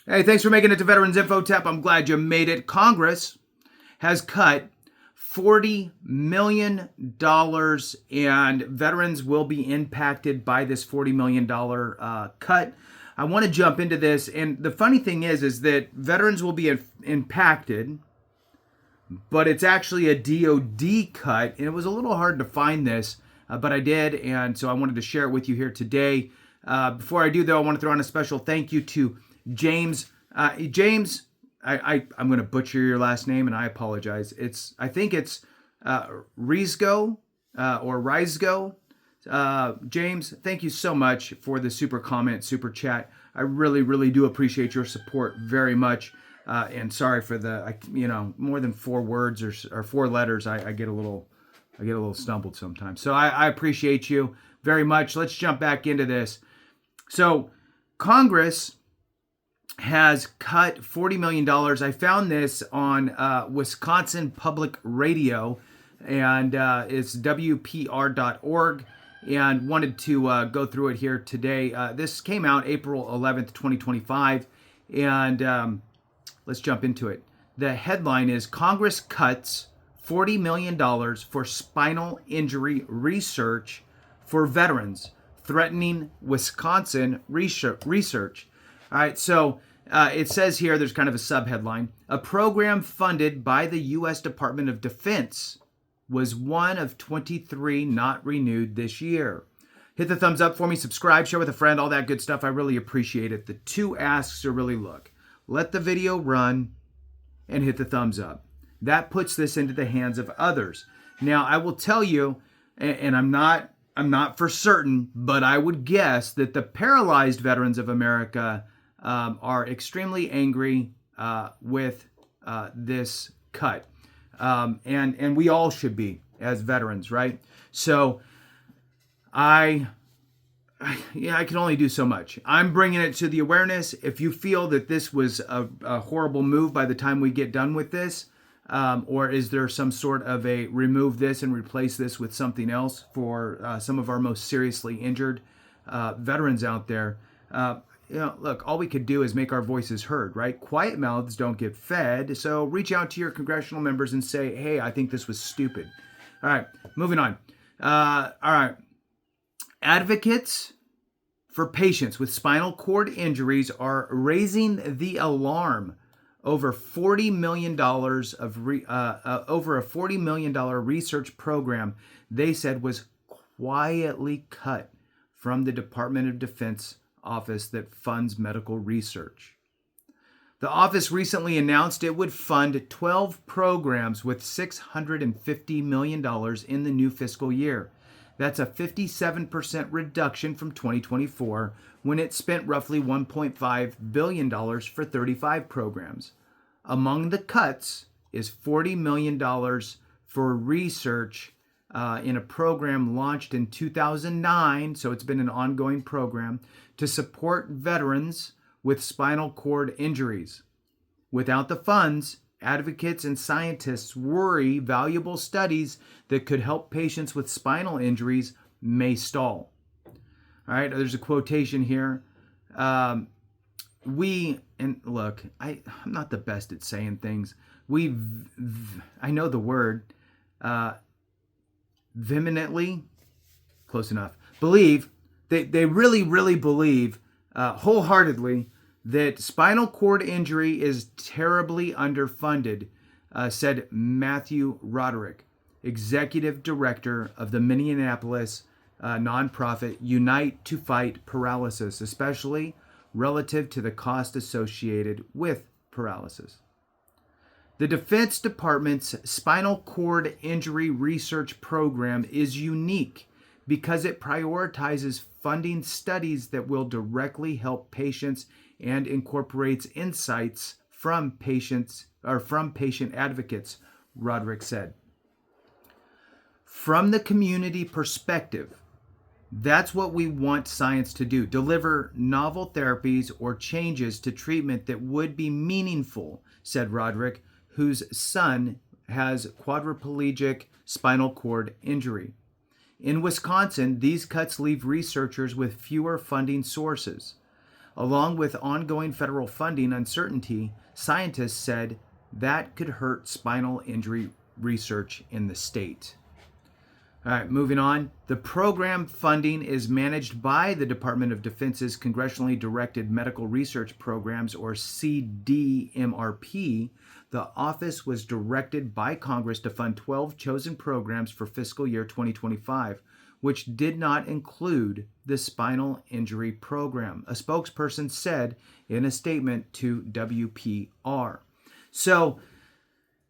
Hey, thanks for making it to Veterans Info Tap. I'm glad you made it. Congress has cut $40 million, and veterans will be impacted by this $40 million cut. I want to jump into this, and the funny thing is that veterans will be impacted, but it's actually a DOD cut, and it was a little hard to find this, but I did, and so I wanted to share it with you here today. Before I do, though, I want to throw on a special thank you to James. James, I'm going to butcher your last name, and I apologize. I think it's Rizgo or Rizgo. James, thank you so much for the super comment, super chat. I really, really do appreciate your support very much. And sorry for the, more than 4 words or 4 letters. I get a little stumbled sometimes. So I appreciate you very much. Let's jump back into this. So Congress has cut $40 million. I found this on Wisconsin Public Radio, and it's WPR.org, and wanted to go through it here today. This came out April 11th, 2025, and let's jump into it. The headline is Congress cuts $40 million for spinal injury research for veterans, threatening Wisconsin research. All right, so it says here, there's kind of a subheadline. A program funded by the U.S. Department of Defense was one of 23 not renewed this year. Hit the thumbs up for me, subscribe, share with a friend, all that good stuff. I really appreciate it. The 2 asks are really, look, let the video run and hit the thumbs up. That puts this into the hands of others. Now, I will tell you, and I'm not for certain, but I would guess that the paralyzed veterans of America are extremely angry with this cut. And we all should be as veterans, right? So I can only do so much. I'm bringing it to the awareness. If you feel that this was a horrible move by the time we get done with this, or is there some sort of a remove this and replace this with something else for some of our most seriously injured veterans out there? Look, all we could do is make our voices heard, right? Quiet mouths don't get fed. So reach out to your congressional members and say, hey, I think this was stupid. All right, moving on. All right. Advocates for patients with spinal cord injuries are raising the alarm over $40 million over a $40 million research program they said was quietly cut from the Department of Defense office that funds medical research. The office recently announced it would fund 12 programs with $650 million in the new fiscal year. That's a 57% reduction from 2024, when it spent roughly $1.5 billion for 35 programs. Among the cuts is $40 million for research in a program launched in 2009, so it's been an ongoing program, to support veterans with spinal cord injuries. Without the funds, advocates and scientists worry valuable studies that could help patients with spinal injuries may stall. All right, there's a quotation here. And look, I'm not the best at saying things. I know the word, vehemently, close enough, believe, they really, really believe wholeheartedly that spinal cord injury is terribly underfunded, said Matthew Roderick, executive director of the Minneapolis nonprofit Unite to Fight Paralysis, especially relative to the cost associated with paralysis. The Defense Department's spinal cord injury research program is unique because it prioritizes funding studies that will directly help patients and incorporates insights from patient advocates, Roderick said. From the community perspective, that's what we want science to do: deliver novel therapies or changes to treatment that would be meaningful, said Roderick, whose son has quadriplegic spinal cord injury. In Wisconsin, these cuts leave researchers with fewer funding sources. Along with ongoing federal funding uncertainty, scientists said that could hurt spinal injury research in the state. All right, moving on. The program funding is managed by the Department of Defense's Congressionally Directed Medical Research Programs, or CDMRP. The office was directed by Congress to fund 12 chosen programs for fiscal year 2025, which did not include the spinal injury program, a spokesperson said in a statement to WPR. So,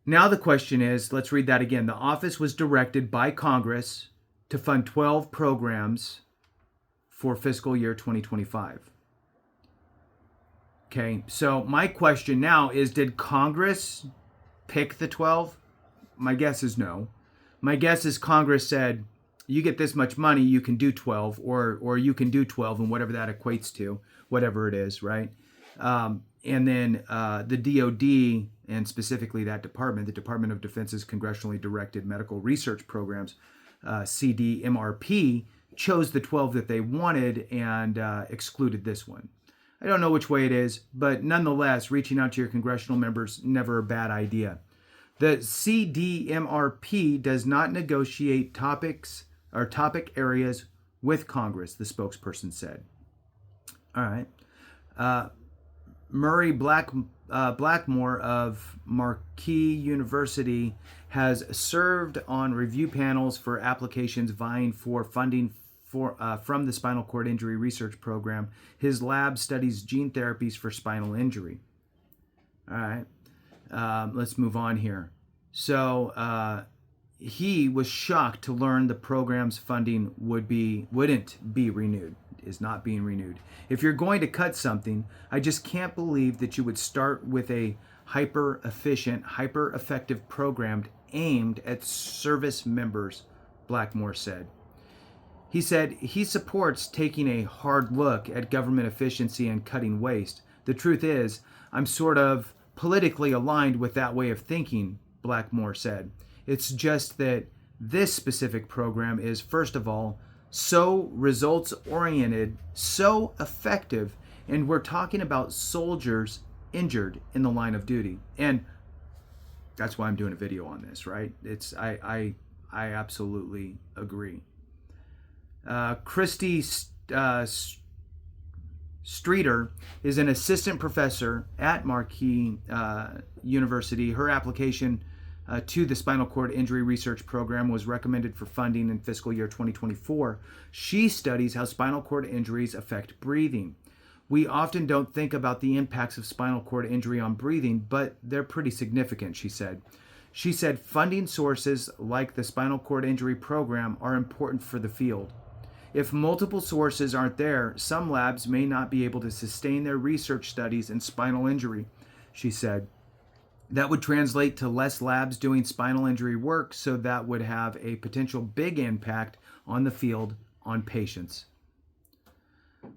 now the question is, let's read that again. The office was directed by Congress to fund 12 programs for fiscal year 2025. Okay, so my question now is, did Congress pick the 12? My guess is no. My guess is Congress said, you get this much money, you can do 12, or you can do 12, and whatever that equates to, whatever it is, right? And then the DOD, and specifically that department, the Department of Defense's Congressionally Directed Medical Research Programs, CDMRP, chose the 12 that they wanted and excluded this one. I don't know which way it is, but nonetheless, reaching out to your congressional members, never a bad idea. The CDMRP does not negotiate topics or topic areas with Congress, the spokesperson said. All right. Murray Blackmore of Marquette University has served on review panels for applications vying for funding from the Spinal Cord Injury Research Program. His lab studies gene therapies for spinal injury. All right, let's move on here. So he was shocked to learn the program's funding wouldn't be renewed. Is not being renewed. If you're going to cut something, I just can't believe that you would start with a hyper-efficient, hyper-effective program aimed at service members, Blackmore said. He said he supports taking a hard look at government efficiency and cutting waste. The truth is, I'm sort of politically aligned with that way of thinking, Blackmore said. It's just that this specific program is, first of all, so results-oriented, so effective, and we're talking about soldiers injured in the line of duty. And that's why I'm doing a video on this, right? I absolutely agree. Christy Streeter is an assistant professor at Marquette University. Her application to the Spinal Cord Injury Research Program was recommended for funding in fiscal year 2024. She studies how spinal cord injuries affect breathing. We often don't think about the impacts of spinal cord injury on breathing, but they're pretty significant, she said. She said funding sources like the Spinal Cord Injury Program are important for the field. If multiple sources aren't there, some labs may not be able to sustain their research studies in spinal injury, she said. That would translate to less labs doing spinal injury work, so that would have a potential big impact on the field, on patients.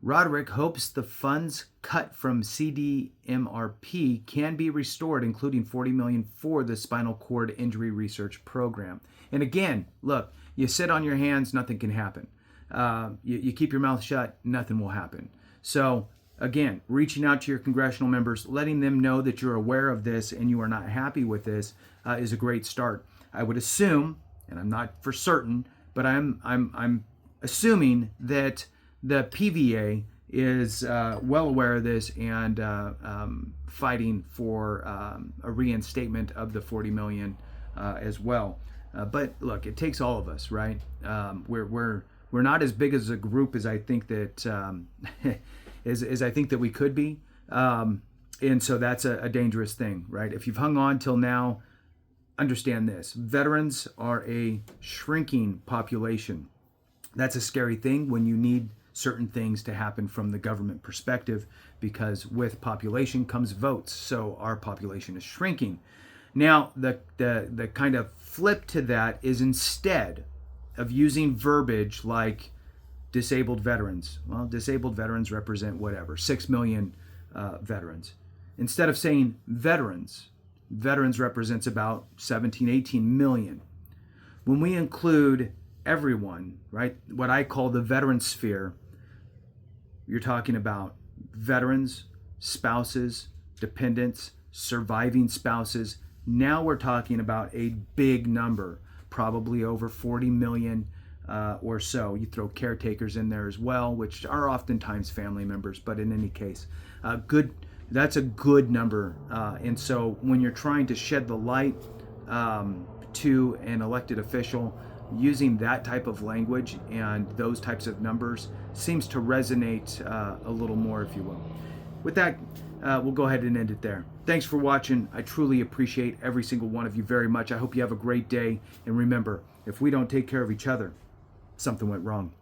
Roderick hopes the funds cut from CDMRP can be restored, including $40 million for the Spinal Cord Injury Research Program. And again, look, you sit on your hands, nothing can happen. You keep your mouth shut, nothing will happen. So again, reaching out to your congressional members, letting them know that you're aware of this and you are not happy with this is a great start. I would assume, and I'm not for certain, but I'm assuming that the PVA is well aware of this and fighting for a reinstatement of the $40 million as well. But look, it takes all of us, right? We're not as big as a group as I think that as I think that we could be, and so that's a dangerous thing, right? If you've hung on till now, understand this: veterans are a shrinking population. That's a scary thing when you need certain things to happen from the government perspective, because with population comes votes. So our population is shrinking. Now, the kind of flip to that is, instead of using verbiage like disabled veterans, well, disabled veterans represent whatever, 6 million veterans. Instead of saying veterans represents about 17, 18 million. When we include everyone, right, what I call the veteran sphere, you're talking about veterans, spouses, dependents, surviving spouses. Now we're talking about a big number, probably over 40 million or so. You throw caretakers in there as well, which are oftentimes family members, but in any case, that's a good number. And so when you're trying to shed the light to an elected official, using that type of language and those types of numbers seems to resonate a little more, if you will. With that, we'll go ahead and end it there. Thanks for watching. I truly appreciate every single one of you very much. I hope you have a great day. And remember, if we don't take care of each other, something went wrong.